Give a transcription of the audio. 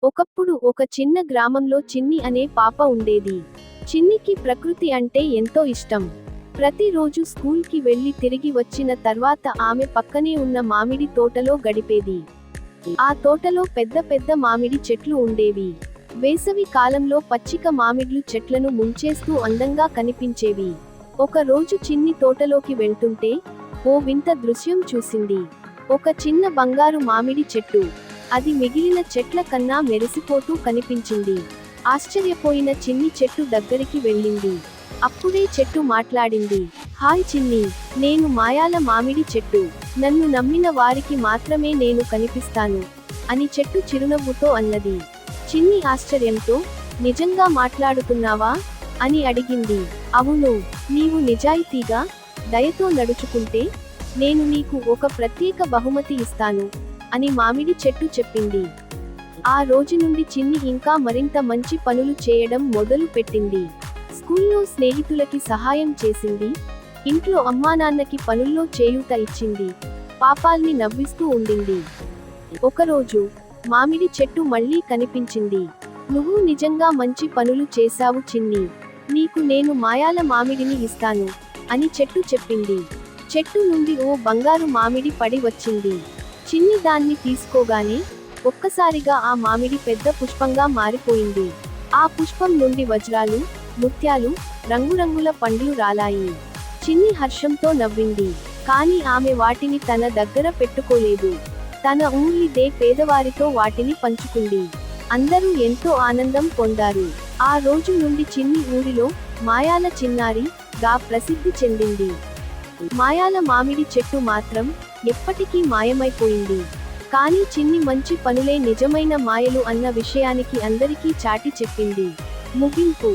ఒకప్పుడు ఒక చిన్న గ్రామంలో చిన్ని అనే పాప ఉండేది. చిన్నికి ప్రకృతి అంటే ఎంతో ఇష్టం. ప్రతిరోజు స్కూల్కి వెళ్లి తిరిగి వచ్చిన తర్వాత ఆమె పక్కనే ఉన్న మామిడి తోటలో గడిపేది. ఆ తోటలో పెద్ద పెద్ద మామిడి చెట్లు ఉండేవి. వేసవి కాలంలో పచ్చిక మామిడ్లు చెట్లను ముంచేస్తూ అందంగా కనిపించేవి. ఒక రోజు చిన్ని తోటలోకి వెళ్తుంటే ఓ వింత దృశ్యం చూసింది. ఒక చిన్న బంగారు మామిడి చెట్టు. అది మిగిలిన చెట్ల కన్నా మెరిసిపోతూ కనిపించింది. ఆశ్చర్యపోయిన చిన్ని చెట్టు దగ్గరికి వెళ్ళింది. అప్పుడే చెట్టు మాట్లాడింది. హాయ్ చిన్ని, నేను మాయాల మామిడి చెట్టు. నన్ను నమ్మిన వారికి మాత్రమే నేను కనిపిస్తాను అని చెట్టు చిరునవ్వుతో అన్నది. చిన్ని ఆశ్చర్యంతో, నిజంగా మాట్లాడుతున్నావా అని అడిగింది. అవును, నీవు నిజాయితీగా, దయతో నడుచుకుంటే నేను నీకు ఒక ప్రత్యేక బహుమతి ఇస్తాను అని మామిడి చెట్టు చెప్పింది. ఆ రోజు నుండి చిన్ని ఇంకా మరింత మంచి పనులు చేయడం మొదలు పెట్టింది. స్కూల్లో స్నేహితులకి సహాయం చేసింది. ఇంట్లో అమ్మానాన్నకి పనుల్లో చేయూత ఇచ్చింది. పాపాల్ని నవ్విస్తూ ఉండింది. ఒకరోజు మామిడి చెట్టు మళ్ళీ కనిపించింది. నువ్వు నిజంగా మంచి పనులు చేశావు చిన్ని. నీకు నేను మాయాల మామిడిని ఇస్తాను అని చెట్టు చెప్పింది. చెట్టు నుండి ఓ బంగారు మామిడి పడి వచ్చింది. చిన్ని దాన్ని తీసుకోగానే ఒక్కసారిగా ఆ మామిడి పెద్ద పుష్పంగా మారిపోయింది. ఆ పుష్పం నుండి వజ్రాలు, ముత్యాలు, రంగురంగుల పండ్లు రాలాయి. చిన్ని హర్షంతో నవ్వింది. కానీ ఆమె వాటిని తన దగ్గర పెట్టుకోలేదు. తన ఊరిదే పేదవారితో వాటిని పంచుకుంది. అందరూ ఎంతో ఆనందం పొందారు. ఆ రోజు నుండి చిన్ని ఊరిలో మాయాల చిన్నారి గా ప్రసిద్ధి చెందింది. మాయాల మామిడి చెట్టు మాత్రం ఎప్పటికీ మాయమైపోయింది. కానీ చిన్ని మంచి పనులే నిజమైన మాయలు అన్న విషయానికి అందరికీ చాటి చెప్పింది. ముగింపు.